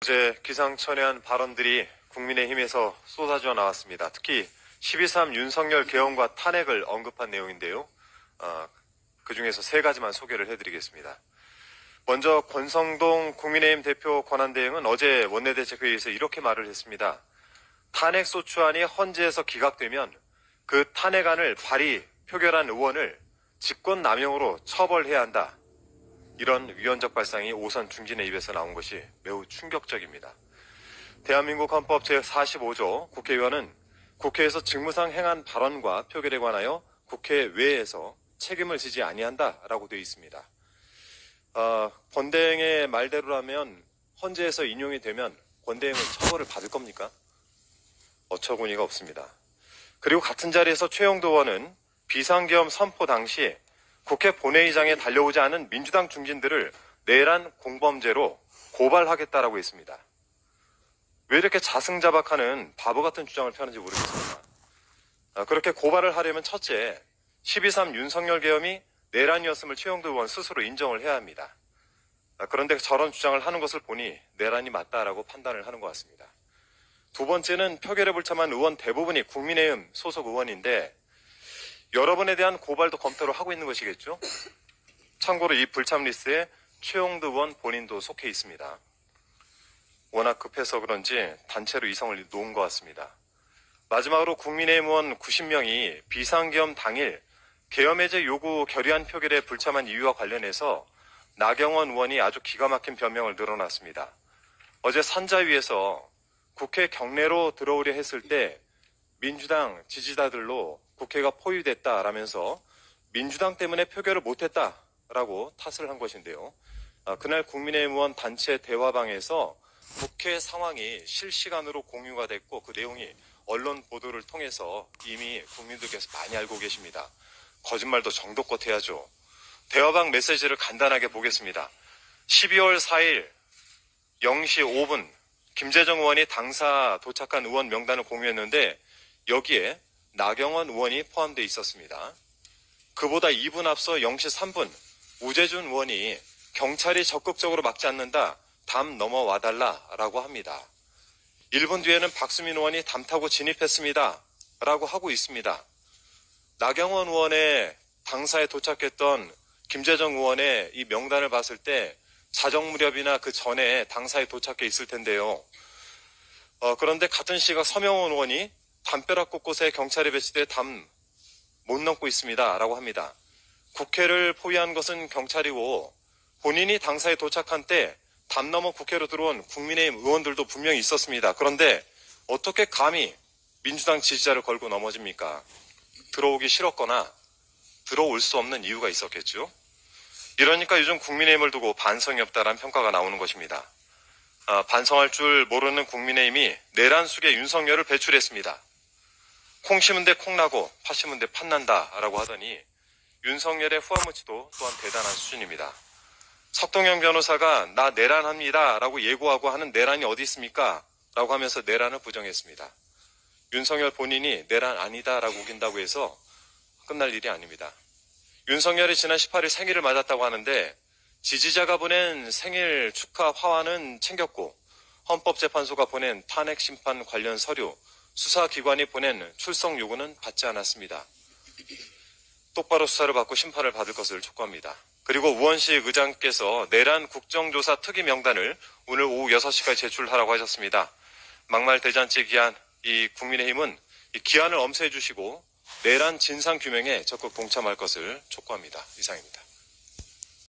어제 기상천외한 발언들이 국민의힘에서 쏟아져 나왔습니다. 특히 12.3 윤석열 계엄과 탄핵을 언급한 내용인데요. 그중에서 세 가지만 소개를 해드리겠습니다. 먼저 권성동 국민의힘 대표 권한대행은 어제 원내대책회의에서 이렇게 말을 했습니다. 탄핵소추안이 헌재에서 기각되면 그 탄핵안을 발의, 표결한 의원을 직권남용으로 처벌해야 한다. 이런 위헌적 발상이 오선 중진의 입에서 나온 것이 매우 충격적입니다. 대한민국 헌법 제45조 국회의원은 국회에서 직무상 행한 발언과 표결에 관하여 국회 외에서 책임을 지지 아니한다라고 되어 있습니다. 권대행의 말대로라면 헌재에서 인용이 되면 권대행은 처벌을 받을 겁니까? 어처구니가 없습니다. 그리고 같은 자리에서 최영도 의원은 비상계엄 선포 당시 국회 본회의장에 달려오지 않은 민주당 중진들을 내란 공범죄로 고발하겠다라고 했습니다. 왜 이렇게 자승자박하는 바보 같은 주장을 펴는지 모르겠습니다. 그렇게 고발을 하려면 첫째, 12.3 윤석열 계엄이 내란이었음을 최영도 의원 스스로 인정을 해야 합니다. 그런데 저런 주장을 하는 것을 보니 내란이 맞다라고 판단을 하는 것 같습니다. 두 번째는 표결에 불참한 의원 대부분이 국민의힘 소속 의원인데 여러분에 대한 고발도 검토를 하고 있는 것이겠죠? 참고로 이 불참 리스트에 최영도 의원 본인도 속해 있습니다. 워낙 급해서 그런지 단체로 이성을 놓은 것 같습니다. 마지막으로 국민의힘 의원 90명이 비상계엄 당일 계엄 해제 요구 결의안 표결에 불참한 이유와 관련해서 나경원 의원이 아주 기가 막힌 변명을 늘어놨습니다. 어제 산자위에서 국회 경내로 들어오려 했을 때 민주당 지지자들로 국회가 포위됐다라면서 민주당 때문에 표결을 못했다라고 탓을 한 것인데요. 그날 국민의힘 의원 단체 대화방에서 국회 상황이 실시간으로 공유가 됐고 그 내용이 언론 보도를 통해서 이미 국민들께서 많이 알고 계십니다. 거짓말도 정도껏 해야죠. 대화방 메시지를 간단하게 보겠습니다. 12월 4일 0시 5분 김재정 의원이 당사 도착한 의원 명단을 공유했는데 여기에 나경원 의원이 포함되어 있었습니다. 그보다 2분 앞서 0시 3분 우재준 의원이 경찰이 적극적으로 막지 않는다. 담 넘어와달라라고 합니다. 1분 뒤에는 박수민 의원이 담 타고 진입했습니다. 라고 하고 있습니다. 나경원 의원의 당사에 도착했던 김재정 의원의 이 명단을 봤을 때 자정 무렵이나 그 전에 당사에 도착해 있을 텐데요. 그런데 같은 시각 서명원 의원이 담벼락 곳곳에 경찰이 배치돼 담 못 넘고 있습니다. 라고 합니다. 국회를 포위한 것은 경찰이고 본인이 당사에 도착한 때 담 넘어 국회로 들어온 국민의힘 의원들도 분명히 있었습니다. 그런데 어떻게 감히 민주당 지지자를 걸고 넘어집니까? 들어오기 싫었거나 들어올 수 없는 이유가 있었겠죠. 이러니까 요즘 국민의힘을 두고 반성이 없다라는 평가가 나오는 것입니다. 반성할 줄 모르는 국민의힘이 내란 속에 윤석열을 배출했습니다. 콩 심은 데 콩 나고 파 심은 데 팥 난다라고 하더니 윤석열의 후아무치도 또한 대단한 수준입니다. 석동영 변호사가 나 내란합니다 라고 예고하고 하는 내란이 어디 있습니까? 라고 하면서 내란을 부정했습니다. 윤석열 본인이 내란 아니다 라고 우긴다고 해서 끝날 일이 아닙니다. 윤석열이 지난 18일 생일을 맞았다고 하는데 지지자가 보낸 생일 축하 화환은 챙겼고 헌법재판소가 보낸 탄핵 심판 관련 서류, 수사기관이 보낸 출석 요구는 받지 않았습니다. 똑바로 수사를 받고 심판을 받을 것을 촉구합니다. 그리고 우원식 의장께서 내란 국정조사 특위 명단을 오늘 오후 6시까지 제출하라고 하셨습니다. 막말 대잔치 기한 이 국민의힘은 이 기한을 엄수해 주시고 내란 진상규명에 적극 동참할 것을 촉구합니다. 이상입니다.